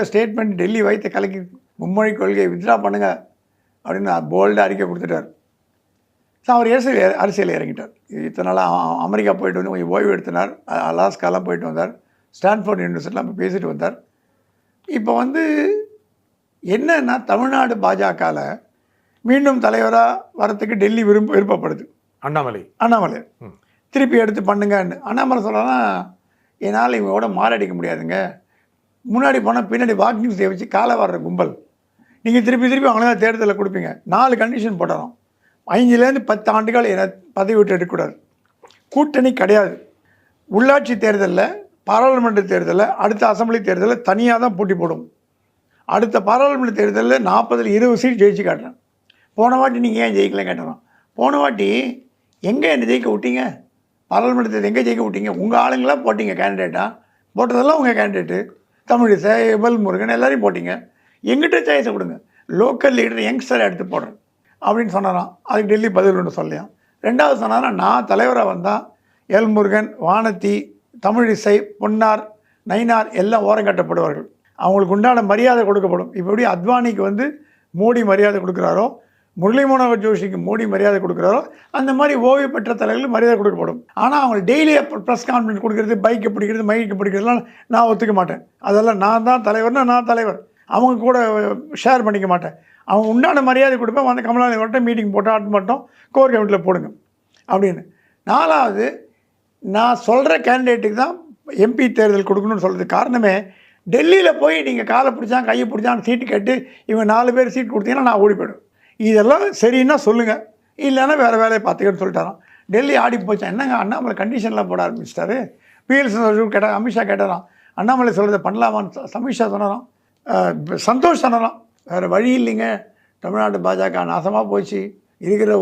Statement Delhi வைத்த கலக்கி மும்மொழி கொள்கையை வித்ரா பண்ணுங்க அப்படின்னு போல்டாக அறிக்கை கொடுத்துட்டார். ஸோ அவர் அரசியல் இறங்கிட்டார். இத்தனை நாளாக அமெரிக்கா போயிட்டு வந்து கொஞ்சம் ஓய்வு எடுத்தினார். அலாஸ்காலாம் போயிட்டு வந்தார். ஸ்டான்ஃபோர்ட் யூனிவர்சிட்டிலாம் போய் பேசிட்டு வந்தார். இப்போ வந்து என்னன்னா தமிழ்நாடு பாஜகவில் மீண்டும் தலைவராக வரத்துக்கு டெல்லி விருப்பப்படுது. அண்ணாமலை திருப்பி எடுத்து பண்ணுங்கன்னு. அண்ணாமலை சொல்லலாம், என்னால் இவங்களோட மாரடிக்க முடியாதுங்க. முன்னாடி போனால் பின்னாடி வாக்கிங் செய்ய வச்சு காலை வர்ற கும்பல். நீங்கள் திருப்பி அவங்கள தேர்தலில் கொடுப்பீங்க. 4 கண்டிஷன் போட்டுறோம். 5லேருந்து 10 ஆண்டுகள் என்னை பதவி விட்டு எடுக்கக்கூடாது. கூட்டணி கிடையாது. உள்ளாட்சி தேர்தலில், பாராளுமன்ற தேர்தலில், அடுத்த அசம்பிளி தேர்தலில் தனியாக தான் போட்டி போடும். அடுத்த பாராளுமன்ற தேர்தலில் 40ல் 20 சீட் ஜெயிச்சு காட்டுறேன். போன வாட்டி நீங்கள் ஏன் ஜெயிக்கலன்னு கேட்டுறோம். போன வாட்டி எங்கே என்னை ஜெயிக்க விட்டீங்க? பாராளுமன்ற தேர்தல் எங்கே ஜெயிக்க விட்டீங்க? உங்கள் ஆளுங்களாம் போட்டிங்க கேண்டிடேட்டாக. போட்டதெல்லாம் உங்கள் கேண்டிடேட்டு. தமிழிசை, முருகன் எல்லாரையும் போட்டிங்க. எங்கிட்ட சாய்ஸை கொடுங்க. லோக்கல் லீடர் யங்ஸ்டரை எடுத்து போடுறேன் அப்படின்னு சொன்னாராம். அதுக்கு டெல்லி பதில் ஒன்று சொல்லியான். 2வது சொன்னாரா, நான் தலைவராக வந்தால் முருகன், வானதி, தமிழிசை, பொன்னார், நயினார் எல்லாம் ஓரம் கட்டப்படுவார்கள். அவங்களுக்கு உண்டான மரியாதை கொடுக்கப்படும். இப்போ எப்படி அத்வானிக்கு வந்து மோடி மரியாதை கொடுக்குறாரோ, முரளி மனோகர் ஜோஷிக்கு மோடி மரியாதை கொடுக்குறாரோ, அந்த மாதிரி ஓய்வு பெற்ற தலைவர்களுக்கு மரியாதை கொடுக்கப்படும். ஆனால் அவங்க டெய்லி ப்ரெஸ் கான்ஃபரன்ஸ் கொடுக்குறது, பைக்கை பிடிக்கிறது, மைக்கு பிடிக்கிறதுலாம் நான் ஒத்துக்க மாட்டேன். அதெல்லாம் நான் தான் தலைவர்னா நான் தலைவர். அவங்க கூட ஷேர் பண்ணிக்க மாட்டேன். அவங்க உண்டான மரியாதை கொடுப்பேன். வந்து கமலாலயம் மட்டும் மீட்டிங் போட்டால் ஆட்டு மட்டும் கோர் கமிட்டியில் போடுங்க அப்படின்னு. 4வது, நான் சொல்கிற கேண்டிடேட்டுக்கு தான் எம்பி தேர்தல் கொடுக்கணும்னு சொல்கிறதுக்கு காரணமே, டெல்லியில் போய் நீங்கள் காலை பிடிச்சான் கையை பிடிச்சான்னு சீட்டு கேட்டு இவங்க 4 பேர் சீட் கொடுத்தீங்கன்னா நான் ஓடி போய்டும். இதெல்லாம் சரின்னா சொல்லுங்கள், இல்லைன்னா வேறு வேலையை பார்த்துக்கன்னு சொல்லிட்டாராம். டெல்லி ஆடி போச்சான். என்னங்க அண்ணாமலை கண்டிஷன்லாம் போட ஆரம்பிச்சிட்டாரு. பிஎல் கேட்டால் அமித்ஷா கேட்டாராம், அண்ணாமலை சொல்கிறத பண்ணலாமான்னு அமித்ஷா சொன்னாராம். சந்தோஷ் சொன்னாராம், வேறு வழி இல்லைங்க, தமிழ்நாடு பாஜக நாசமாக போச்சு, இருக்கிற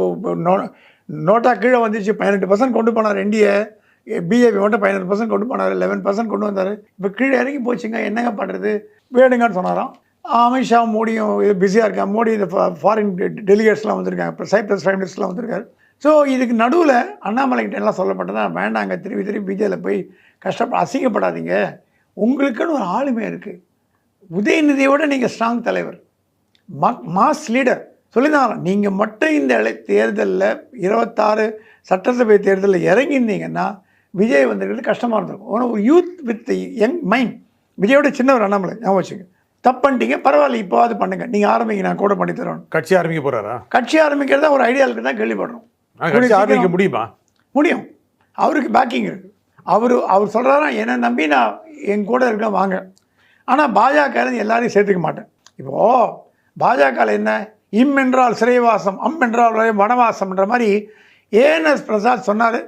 நோட்டா கீழே வந்துச்சு. 18% கொண்டு போனார் என்டிஏ. பிஜேபி மட்டும் 18% கொண்டு போனார், 11% கொண்டு வந்தார். இப்போ கீழே இறங்கி போச்சுங்க, என்னங்க பண்ணுறது, வேணுங்கன்னு சொன்னாராம். அமித்ஷா மோடியும் இது பிஸியாக இருக்காங்க. மோடி இந்த ஃபாரின் டெலிகேட்ஸ்லாம் வந்திருக்காங்க, இப்போ சைப்ரஸ் பிரைம் மினிஸ்டர்லாம் வந்திருக்காரு. ஸோ இதுக்கு நடுவில் அண்ணாமலைக்கிட்ட எல்லாம் சொல்லப்பட்டதா, வேண்டாங்க திருப்பி பிஜேபியில் போய் அசிங்கப்படாதீங்க, உங்களுக்குன்னு ஒரு ஆளுமை இருக்குது. உதயநிதியோட நீங்கள் ஸ்ட்ராங் தலைவர், மாஸ் லீடர் சொல்லியிருந்தாங்க. நீங்கள் மட்டும் இந்த தேர்தலில் 26 சட்டசபை தேர்தலில் இறங்கியிருந்தீங்கன்னா விஜய் வந்துருக்கிறது கஷ்டமாக இருந்திருக்கும். ஆனால் ஒரு யூத் வித் யங் மைண்ட், விஜயோட சின்னவர் அண்ணாமலை, ஞாபகம் வச்சுங்க. தப்பு பண்ணிட்டீங்க, பரவாயில்ல, இப்போது பண்ணுங்க, நீங்கள் ஆரம்பிங்க, நான் கூட பண்ணி தரோம். கட்சி ஆரம்பிக்க போகிறாரா? கட்சி ஆரம்பிக்கிறதா ஒரு ஐடியாவுக்கு தான் கேள்விப்படுறோம். ஆரம்பிக்க முடியுமா? முடியும். அவருக்கு பேக்கிங் இருக்குது. அவர் சொல்கிறாரா, என்னை நம்பி நான் என் கூட இருக்க வாங்க. ஆனால் பாஜக எல்லாரையும் சேர்த்துக்க மாட்டேன். இப்போது பாஜகவில் என்ன, இம் என்றால் சிறைவாசம், அம் என்றால் வனவாசம்ன்ற மாதிரி ஏஎன்எஸ் பிரசாத் சொன்னார்.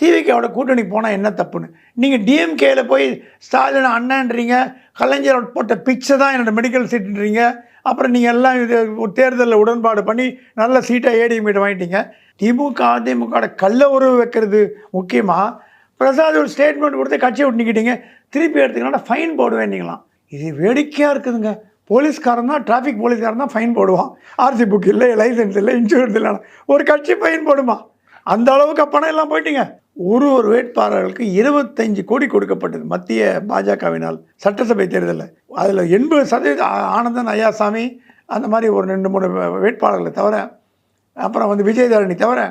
திமுகவோட கூட்டணிக்கு போனால் என்ன தப்புன்னு. நீங்கள் டிஎம்கேயில் போய் ஸ்டாலின் அண்ணன்றீங்க, கலைஞரோட போட்ட பிச்சை தான் என்னோட மெடிக்கல் சீட்டுன்றீங்க. அப்புறம் நீங்கள் எல்லாம் இது ஒரு தேர்தலில் உடன்பாடு பண்ணி நல்ல சீட்டாக ஏடிஎம்கிட்ட வாங்கிட்டீங்க. திமுக அதிமுக கள்ள உறவு வைக்கிறது முக்கியமாக. பிரசாத் ஒரு ஸ்டேட்மெண்ட் கொடுத்து கட்சியை விட்டு நிற்கிட்டீங்க, திருப்பி எடுத்துக்கிட்டா ஃபைன் போடுவேன். நீங்களாம் இது வேடிக்கையாக இருக்குதுங்க. போலீஸ்காரன் தான், டிராஃபிக் போலீஸ்காரன் தான் ஃபைன் போடுவான். ஆர்சி புக் இல்லை, லைசன்ஸ் இல்லை, இன்சூரன்ஸ் இல்லைனா ஒரு கட்சி ஃபைன் போடுமா? அந்த அளவுக்கு பணம் எல்லாம் போயிட்டீங்க. ஒரு வேட்பாளர்களுக்கு 25 கோடி கொடுக்கப்பட்டது மத்திய பாஜகவினால் சட்டசபை தேர்தலில். அதில் 80% ஆனந்தன், ஐயாசாமி, அந்த மாதிரி ஒரு 2-3 வேட்பாளர்களை தவிர, அப்புறம் வந்து விஜயதாரணி தவிர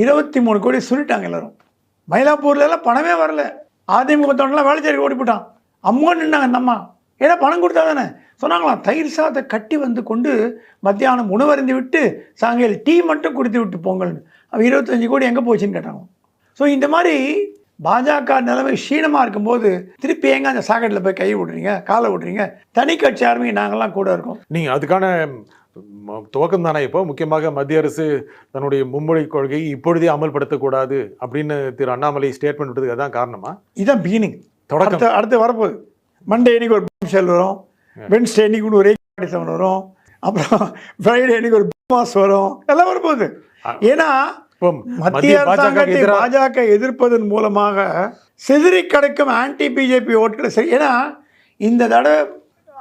23 கோடி சொல்லிட்டாங்க எல்லோரும். மயிலாப்பூர்லாம் பணமே வரல. அதிமுக தொண்டெல்லாம் வேலைச்சேரி ஓடி போட்டான். அம்மா நின்னாங்க அந்த அம்மா. ஏன்னா பணம் கொடுத்தா தானே சொன்னாங்களாம். தயிர் சாதத்தை கட்டி வந்து கொண்டு மத்தியானம் உணவருந்தி விட்டு சாயங்காலம் டீ மட்டும் கொடுத்து விட்டு போங்கள்னு. 25 கோடி எங்கே போச்சுன்னு கேட்டாங்க. ஸோ இந்த மாதிரி பாஜக நிலைமை க்ஷீணமாக இருக்கும்போது திருப்பி எங்கே அந்த சாக்கெட்டில் போய் கை விடுறீங்க, காலை விடுறீங்க? தனி கட்சி ஆரம்பி நாங்கள்லாம் கூட இருக்கோம். நீங்கள் அதுக்கான துவக்கம் தானே. இப்போ முக்கியமாக மத்திய அரசு தன்னுடைய மும்மொழி கொள்கையை இப்பொழுதே அமல்படுத்தக்கூடாது அப்படின்னு திரு அண்ணாமலை ஸ்டேட்மெண்ட் விட்டதுக்கு அதான் காரணமா? இதுதான் பிகினிங், தொடக்கம். அடுத்து வரப்போகுது. மண்டே அன்னைக்கு ஒரு பாம்ஷெல் வரும், வென்ஸ்டே அன்னைக்கு ஒரு ரேடிசன் வரும், அப்புறம் ஃப்ரைடே அன்னைக்கு ஒரு மாஸ் வரும், எல்லாம் வரப்போகுது. ஏன்னா மத்திய அரசாங்கத்தை பாஜக எதிர்ப்பதன் மூலமாக சிதறி கிடக்கும் ஆன்டி பிஜேபி ஓட்டுகளை சரி. ஏன்னா இந்த தடவை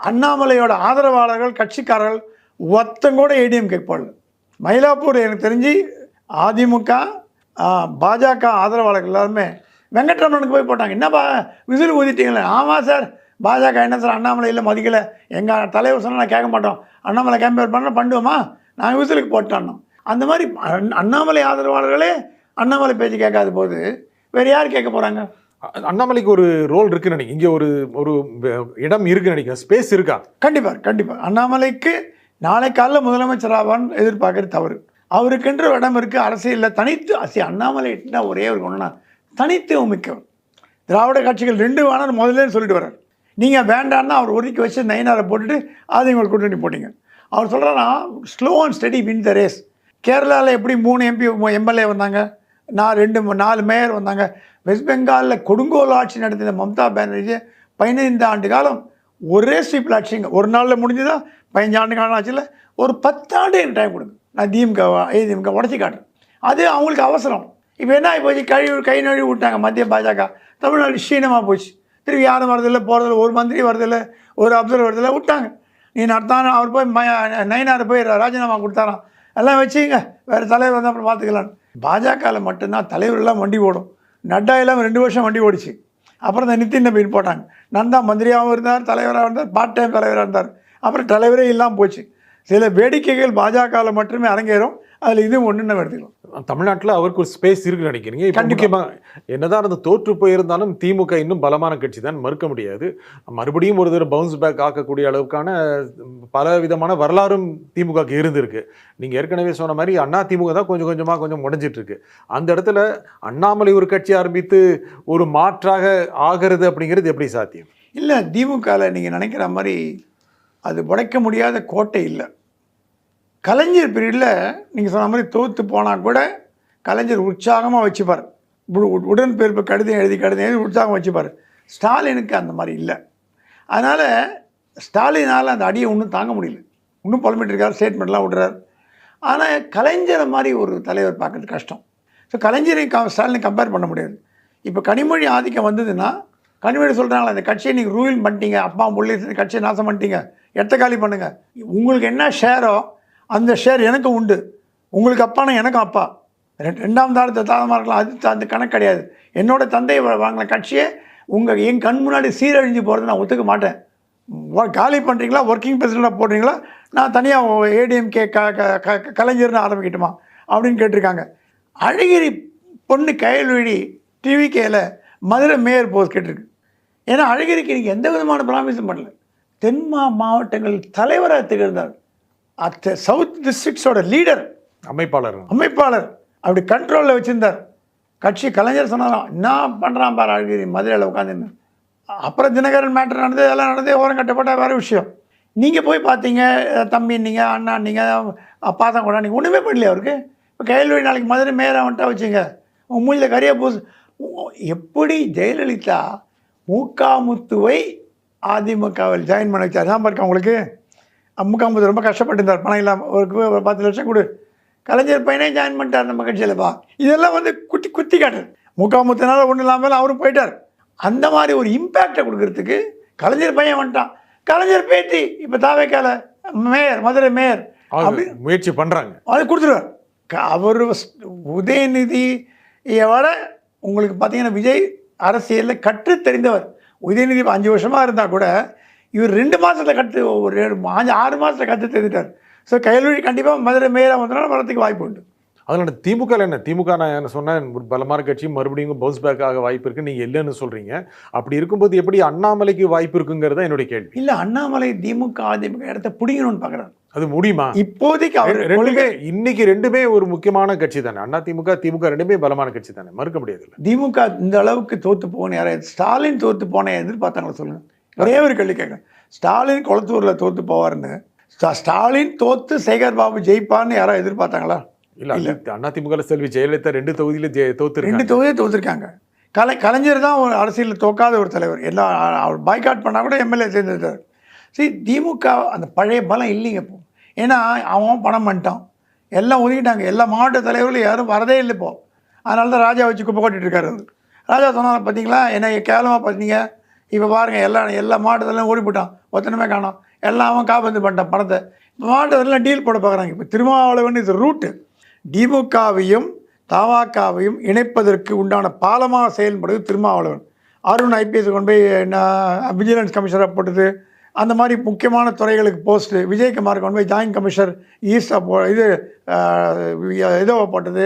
அண்ணாமலையோட ஆதரவாளர்கள், கட்சிக்காரர்கள் ஒத்தங்கூட ஏடிஎம்கே போடல. மயிலாப்பூர் எனக்கு தெரிஞ்சு அதிமுக பாஜக ஆதரவாளர்கள் எல்லாருமே வெங்கட்ரமனுக்கு போய் போட்டாங்க. என்னப்பா விசில் ஊதிட்டீங்களே? ஆமாம் சார், பாஜக என்ன சார் அண்ணாமலை இல்லை மதிக்கலை, எங்கள் தலைவர் சொன்னால் நான் கேட்க மாட்டோம், அண்ணாமலை கேம்பெயின் பண்ண பண்ணுவோமா, நான் விசிலுக்கு போட்டானோ. அந்த மாதிரி அண்ணாமலை ஆதரவாளர்களே அண்ணாமலை பேச்சு கேட்காத போது வேறு யார் கேட்க போகிறாங்க? அண்ணாமலைக்கு ஒரு ரோல் இருக்குன்னு நினைக்கிறேன், இங்கே ஒரு ஒரு இடம் இருக்குன்னு நினைக்கிறேன், ஸ்பேஸ் இருக்கா? கண்டிப்பாக அண்ணாமலைக்கு நாளை காலைல முதலமைச்சர் ஆவான்னு எதிர்பார்க்கறது தவறு. அவருக்கென்று இடம் இருக்குது அரசியலில். தனித்து அண்ணாமலைன்னா ஒரே ஒரு ஒன்றுனா தனித்துவம் மிக்கவர். திராவிட கட்சிகள் 2 வேணாலும் முதல்ல சொல்லிட்டு வர்றார். நீங்கள் வேண்டான்னா அவர் ஒதுக்கி வச்சு நயினாரை போட்டுட்டு அதை உங்களுக்கு கூட்டணி போட்டிங்க. அவர் சொல்கிறாரா slow and steady win the race. கேரளாவில் எப்படி 3 MP MLA வந்தாங்க, 4 மேயர் வந்தாங்க. வெஸ்ட் பெங்காலில் கொடுங்கோல் ஆட்சி நடத்தின மம்தா பானர்ஜி 15 ஆண்டு காலம் ஒரே ஸ்வீப்பில் ஆட்சிங்க. ஒரு நாளில் முடிஞ்சுதான் 15 ஆண்டு காலம் ஆட்சியில் ஒரு 10 ஆண்டு எனக்கு டைம் கொடுங்க, நான் திமுக உடச்சி காட்டுறேன். அது அவங்களுக்கு அவசரம். இப்போ என்ன ஆகி போச்சு, கை நழுவி விட்டாங்க மத்திய பாஜக. தமிழ்நாடு க்ஷீணமாக போச்சு. திரும்பி யாரும் வரதில்லை, போகிறதில்ல, ஒரு மந்திரி வரதில்லை, ஒரு அப்சர்வர் வரதில்லை, விட்டாங்க. நீ நடத்தான அவர் போய் நயினார் போய் ராஜினாமா கொடுத்தாராம், எல்லாம் வச்சுங்க வேறு தலைவர் வந்து அப்புறம் பார்த்துக்கலான்னு. பாஜகவில் மட்டும்தான் தலைவரெல்லாம் வண்டி ஓடும். நட்டா எல்லாம் 2 வருஷம் வண்டி ஓடிச்சு. அப்புறம் இந்த நிதின் நபீன் போட்டாங்க. நந்தா மந்திரியாகவும் இருந்தார், தலைவராக இருந்தார், பார்ட் டைம் தலைவராக இருந்தார். அப்புறம் தலைவரே இல்லாமல் போச்சு. சில வேடிக்கைகள் பாஜகவில் மட்டுமே அரங்கேறும். அதில் இது ஒன்று நம்ம எடுத்துக்கலாம். தமிழ்நாட்டில் அவருக்கு ஒரு ஸ்பேஸ் இருக்குன்னு நினைக்கிறீங்க? இப்போ முக்கியமாக என்னதான் அந்த தோற்று போயிருந்தாலும் திமுக இன்னும் பலமான கட்சி தான், மறுக்க முடியாது. மறுபடியும் ஒரு தடவை பவுன்ஸ் பேக் ஆக்கக்கூடிய அளவுக்கான பல விதமான வரலாறும் திமுகக்கு இருந்திருக்கு. நீங்கள் ஏற்கனவே சொன்ன மாதிரி அண்ணா திமுக தான் கொஞ்சம் முடைஞ்சிட்டு இருக்கு. அந்த இடத்துல அண்ணாமலை ஒரு கட்சி ஆரம்பித்து ஒரு மாற்றாக ஆகிறது அப்படிங்கிறது எப்படி சாத்தியம்? இல்லை, திமுகவில் நீங்கள் நினைக்கிற மாதிரி அது உடைக்க முடியாத கோட்டை இல்லை. கலைஞர் பீரியடில் நீங்கள் சொன்ன மாதிரி தோற்று போனால் கூட கலைஞர் உற்சாகமாக வச்சுப்பார். உடன்பிறப்பு கடிதம் எழுதி உற்சாகம் வச்சுப்பார். ஸ்டாலினுக்கு அந்த மாதிரி இல்லை. அதனால் ஸ்டாலினால் அந்த அடியை ஒன்றும் தாங்க முடியல. இன்னும் புலம்பிட்டு இருக்கார், ஸ்டேட்மெண்ட்லாம் விடுறார். ஆனால் கலைஞரை மாதிரி ஒரு தலைவர் பார்க்குறது கஷ்டம். ஸோ கலைஞரையும் ஸ்டாலினை கம்பேர் பண்ண முடியாது. இப்போ கனிமொழி ஆதிக்கம் வந்ததுன்னா கனிமொழி சொல்கிறாங்களா, இந்த கட்சியை நீங்கள் ரூல் பண்ணிட்டீங்க, அப்பா முள்ளி கட்சியை நாசம் பண்ணிட்டீங்க, இடத்த காலி பண்ணுங்கள், உங்களுக்கு என்ன ஷேரோ அந்த ஷேர் எனக்கு உண்டு, உங்களுக்கு அப்பானா எனக்கும் அப்பா, 2ஆம் தாரமாக இருக்கலாம், அது அந்த கணக்கு கிடையாது. என்னோடய தந்தை வாங்கின கட்சியே என் கண் முன்னாடி சீரழிஞ்சு போகிறது நான் ஒத்துக்க மாட்டேன். காலி பண்ணுறீங்களா, ஒர்க்கிங் பிரசிடெண்ட்டாக போடுறீங்களா, நான் தனியாக ஏடிஎம்கே கலைஞர்னு ஆரம்பிக்கட்டுமா அப்படின்னு கேட்டிருக்காங்க. அழகிரி பொண்ணு கையல்வழி டிவிகேயில் மதுரை மேயர் போஸ்ட் கேட்டிருக்கு. ஏன்னா அழகிரிக்கு இன்றைக்கி எந்த விதமான ப்ராமிஸும் பண்ணல. தென் மாவட்டங்கள் தலைவராக திகழ்ந்தார். அட் சவுத் டிஸ்ட்ரிக்ஸோட லீடர், அமைப்பாளர் அப்படி கண்ட்ரோலில் வச்சுருந்தார் கட்சி. கலைஞர் சொன்னாலும் என்ன பண்ணுறான் பாரு அழகிரி மதுரையில் உட்காந்துன்னு. அப்புறம் தினகரன் மேட்டர் நடந்தது, எல்லாம் நடந்தது, ஓரம் கட்டப்பட்ட வேறு விஷயம். நீங்கள் போய் பார்த்தீங்க, தம்பி நீங்கள், அண்ணா நீங்கள், அப்பா தான் கூட நீங்கள் ஒன்றுமே பண்ணலையே அவருக்கு. இப்போ கையல்வழி நாளைக்கு மதுரை மேயராக வந்துட்டா வச்சுங்க, உங்கள் மூஞ்சில் கரியா பூசு. எப்படி ஜெயலலிதா முகாமுத்துவை அதிமுகவில் ஜாயின் பண்ண வச்சார் தான் பாருக்க உங்களுக்கு. முகாமுத்து ரொம்ப கஷ்டப்பட்டுருந்தார், பணம் இல்லாமல். ஒரு 10 லட்சம் கொடு, கலைஞர் பையனே ஜாயின் பண்ணிட்டார் நம்ம கட்சியில்ப்பா. இதெல்லாம் வந்து குத்தி காட்டுது. முகாமுத்தினால ஒன்றும் இல்லாமல் அவரும் போயிட்டார். அந்த மாதிரி ஒரு இம்பேக்டை கொடுக்கறதுக்கு கலைஞர் பையன் வந்துட்டான். கலைஞர் பேட்டி இப்போ தாவேக்கால மேயர், மதுரை மேயர் அப்படி முயற்சி பண்ணுறாங்க, அது கொடுத்துருவார். அவர் உதயநிதியை விட உங்களுக்கு பார்த்தீங்கன்னா விஜய் அரசியலில் கற்று தெரிந்தவர். உதயநிதி 5 வருஷமாக இருந்தால் கூட இவர் 2 மாதத்தில் ஒரு 6 மாதத்தில் கற்று தெரிஞ்சிட்டார். ஸோ கையல்வழி கண்டிப்பாக மதுரை மேயராக வந்தனால வரதுக்கு வாய்ப்பு உண்டு. அதனால திமுக என்ன, திமுக நான் என்ன சொன்னேன், ஒரு பலமான கட்சி மறுபடியும் பவுன்ஸ் பேக் ஆக வாய்ப்பு இருக்குது, நீங்கள் இல்லைன்னு சொல்கிறீங்க. அப்படி இருக்கும்போது எப்படி அண்ணாமலைக்கு வாய்ப்பு இருக்குங்கிறத என்னுடைய கேள்வி. இல்லை, அண்ணாமலை திமுக அதிமுக இடத்த பிடிக்கணும்னு பார்க்குறாரு. அது முடியுமா? இப்போதைக்கு அவர் இன்னைக்கு 2மே ஒரு முக்கியமான கட்சி தானே. அண்ணா திமுக 2மே பலமான கட்சி தானே, மறுக்க முடியாது. திமுக இந்த அளவுக்கு தோற்று போகணும் யாராவது ஸ்டாலின் தோற்று போன எதிர்பார்த்தாங்களா சொல்லுங்க? ஒரே ஒரு கேள்வி கேட்குறேன். ஸ்டாலின் குளத்தூரில் தோற்று போவார்னு, ஸ்டாலின் தோற்று சேகர் பாபு ஜெயிப்பார்னு யாராவது எதிர்பார்த்தாங்களா? இல்லை. அண்ணா திமுக செல்வி ஜெயலலிதா 2 தொகுதியில தோத்துருக்காங்க. 2 தொகுதியை தோற்றுருக்காங்க. கலைஞர் தான் ஒரு அரசியலில் தோக்காத ஒரு தலைவர். எல்லாம் அவர் பாய்காட் பண்ணால் கூட எம்எல்ஏ சேர்ந்துட்டார். சரி, திமுக அந்த பழைய பலம் இல்லைங்க இப்போ. ஏன்னா அவன் பணம் பண்ணிட்டான், எல்லாம் ஒதுக்கிட்டாங்க. எல்லா மாவட்ட தலைவர்களும் யாரும் வரதே இல்லை இப்போ. அதனால தான் ராஜா வச்சு குப்பை கொட்டிட்டு இருக்காரு அவர். ராஜா சொன்னாலும் பார்த்தீங்களா, என்ன கேவலமாக பார்த்தீங்க, இப்போ பாருங்கள் எல்லா மாவட்டத்திலையும் ஓடி போட்டான், ஒத்தனமே காணோம், எல்லாம் அவன் காப்பந்து பண்ணிட்டான் பணத்தை. இப்போ மாவட்டத்திலாம் டீல் போட பார்க்குறாங்க. இப்போ திருமாவளவன் இது ரூட்டு. திமுகவையும் தமாகாவையும் இணைப்பதற்கு உண்டான பாலமாக செயல்படுவது திருமாவளவன். அருண் ஐபிஎஸ் கொண்டு போய் விஜிலன்ஸ் கமிஷனராக போட்டது. அந்த மாதிரி முக்கியமான துறைகளுக்கு போஸ்ட்டு. விஜயகுமார் கொண்டு போய் ஜாயின்ட் கமிஷனர் ஈஸ்டாக இதோ போட்டது.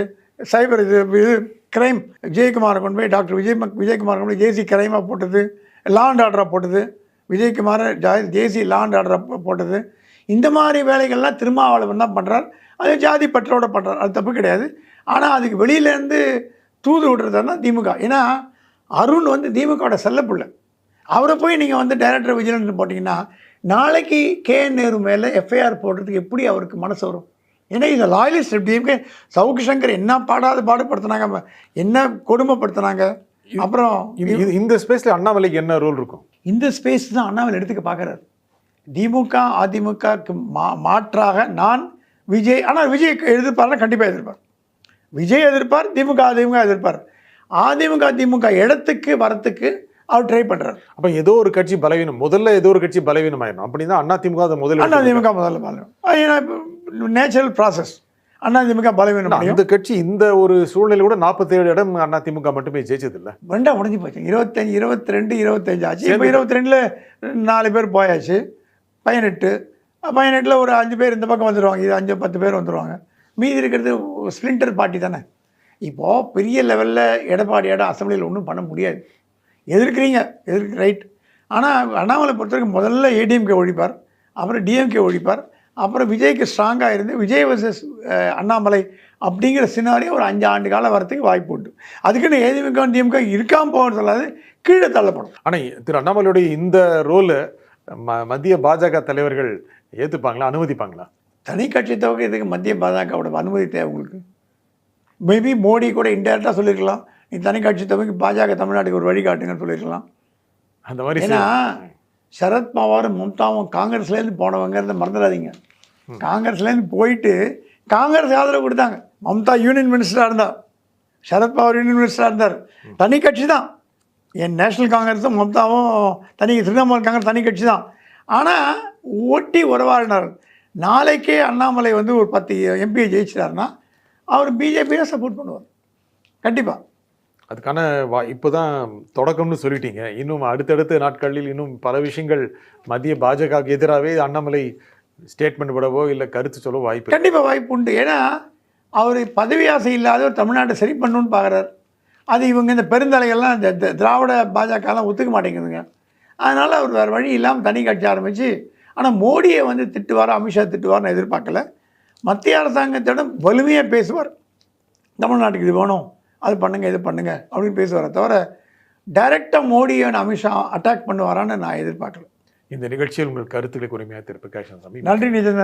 சைபர் இது கிரைம் விஜயகுமாரை கொண்டு போய் டாக்டர் விஜயகுமார் கொண்டு போய் ஜேசி கிரைமாக போட்டது. லா அண்ட் ஆர்டராக போட்டது. விஜயகுமாரை ஜேசி லா அண்ட் ஆர்டராக போட்டது. இந்த மாதிரி வேலைகள்லாம் திருமாவளவன் தான் பண்ணுறார். அது ஜாதி பற்றோட பண்ணுறார், அது தப்பு கிடையாது. ஆனால் அதுக்கு வெளியிலேருந்து தூது விடுறதுனா திமுக. ஏன்னா அருண் வந்து திமுகவோட செல்லப்பிள்ளை. அவரை போய் நீங்கள் வந்து டைரக்டர் விஜிலன்ஸ் போட்டிங்கன்னா நாளைக்கு KN நேரு மேலே எஃப்ஐஆர் போடுறதுக்கு எப்படி அவருக்கு மனசு வரும்? ஏன்னா இந்த லாயலிஸ்ட் டிஎம்கே சவுக்கு சங்கர் என்ன பாடுபடுத்தினாங்க, என்ன கொடுமைப்படுத்தினாங்க. அப்புறம் இந்த ஸ்பேஸில் அண்ணாமலைக்கு என்ன ரோல் இருக்கும்? இந்த ஸ்பேஸ் தான் அண்ணாமலை எடுத்துக்க பார்க்குறாரு. திமுக அதிமுகக்கு மாற்றாக நான் விஜய், ஆனால் விஜய் எதிர்ப்பார்னா கண்டிப்பாக எதிர்ப்பார். விஜய் எதிர்ப்பார், அதிமுக எதிர்ப்பார். திமுக இடத்துக்கு வரத்துக்கு அவர் ட்ரை பண்ணுறாரு. அப்போ ஏதோ ஒரு கட்சி பலவீனம், முதல்ல ஏதோ ஒரு கட்சி பலவீனம் ஆயிடும். அப்படின்னா அதிமுக அதை முதல்ல பலவீனம். ஏன்னா நேச்சுரல் ப்ராசஸ். அதிமுக பலவீனம். அந்த கட்சி இந்த ஒரு சூழ்நிலை கூட 47 இடம் அதிமுக மட்டுமே ஜெயிச்சது இல்லை. ரெண்டா முடிஞ்சு போச்சு. 25, 22, 25 ஆச்சு. இப்போ 22ல் 4 பேர் போயாச்சு. 18 ஒரு 5 பேர் இந்த பக்கம் வந்துடுவாங்க. இது 5-10 பேர் வந்துடுவாங்க. மீதி இருக்கிறது ஸ்பிளிண்டர் பார்ட்டி தானே. இப்போது பெரிய லெவலில் எடப்பாடியோட அசம்பிளியில் ஒன்றும் பண்ண முடியாது. எதிர்க்கிறீங்க, ரைட். ஆனால் அண்ணாமலை பொறுத்தவரைக்கும் முதல்ல ஏடிஎம்கே ஒழிப்பார், அப்புறம் டிஎம்கே ஒழிப்பார், அப்புறம் விஜய்க்கு ஸ்ட்ராங்காக இருந்து விஜய் வர்சஸ் அண்ணாமலை அப்படிங்கிற சினாரியும் ஒரு 5 ஆண்டு காலம் வரத்துக்கு வாய்ப்பு உண்டு. அதுக்குன்னு ஏடிஎம்கே டிஎம்கே இருக்காமல் போக சொல்லாது, கீழே தள்ளப்படும். ஆனால் திரு அண்ணாமலையுடைய இந்த ரோலை மத்திய பாஜக தலைவர்கள் ஏற்றுப்பாங்களா, அனுமதிப்பாங்களா? தனி கட்சி தொகை இதுக்கு மத்திய பாஜகவோட அனுமதி தேவை உங்களுக்கு. மேபி மோடி கூட இன்டெரக்டாக சொல்லியிருக்கலாம், நீ தனி கட்சி தொகைக்கு பாஜக தமிழ்நாட்டுக்கு ஒரு வழிகாட்டுங்கன்னு சொல்லியிருக்கலாம். அந்த மாதிரி. ஏன்னா சரத்பவாரும் மம்தாவும் காங்கிரஸ்லேருந்து போனவங்கிறத மறந்துடாதீங்க. காங்கிரஸ்லேருந்து போயிட்டு காங்கிரஸ் ஆதரவு கொடுத்தாங்க. மம்தா யூனியன் மினிஸ்டராக இருந்தார், சரத்பவார் யூனியன் மினிஸ்டராக இருந்தார். தனி கட்சி தான். என் நேஷனல் காங்கிரஸும் மம்தாவும் திரிணாமுல் காங்கிரஸ் தனி கட்சி தான். ஆனால் ஓட்டி உறவாடினார். நாளைக்கே அண்ணாமலை வந்து ஒரு 10 எம்பியை ஜெயிச்சிட்டாருன்னா அவர் பிஜேபியை சப்போர்ட் பண்ணுவார் கண்டிப்பாக. அதுக்கான இப்போ தான் தொடக்கம்னு சொல்லிட்டீங்க. இன்னும் அடுத்தடுத்த நாட்களில் இன்னும் பல விஷயங்கள் மத்திய பாஜகவுக்கு எதிராகவே அண்ணாமலை ஸ்டேட்மெண்ட் விடவோ இல்லை கருத்து சொல்லவோ வாய்ப்பு கண்டிப்பாக வாய்ப்பு உண்டு. ஏன்னா அவர் பதவி ஆசை இல்லாத ஒரு தமிழ்நாட்டை சரி பண்ணணும்னு பார்க்குறாரு. அது இவங்க இந்த பெருந்தலைகள்லாம் இந்த திராவிட பாஜகலாம் ஒத்துக்க மாட்டேங்குதுங்க. அதனால் அவர் வேறு வழி இல்லாமல் தனி கட்சி ஆரம்பித்து, ஆனால் மோடியை வந்து திட்டுவார், அமித்ஷா திட்டுவார்னு எதிர்பார்க்கல. மத்திய அரசாங்கத்திடம் வலிமையாக பேசுவார். தமிழ்நாட்டுக்கு இது வேணும், அது பண்ணுங்கள், இது பண்ணுங்கள் அப்படின்னு பேசுவாரே தவிர டைரெக்டாக மோடியை அமித்ஷா அட்டாக் பண்ணுவாரான்னு நான் எதிர்பார்க்கல. இந்த நிகழ்ச்சியில் உங்கள் கருத்துக்களை உரிமையாக திருப்பி. நன்றி நிஜன்.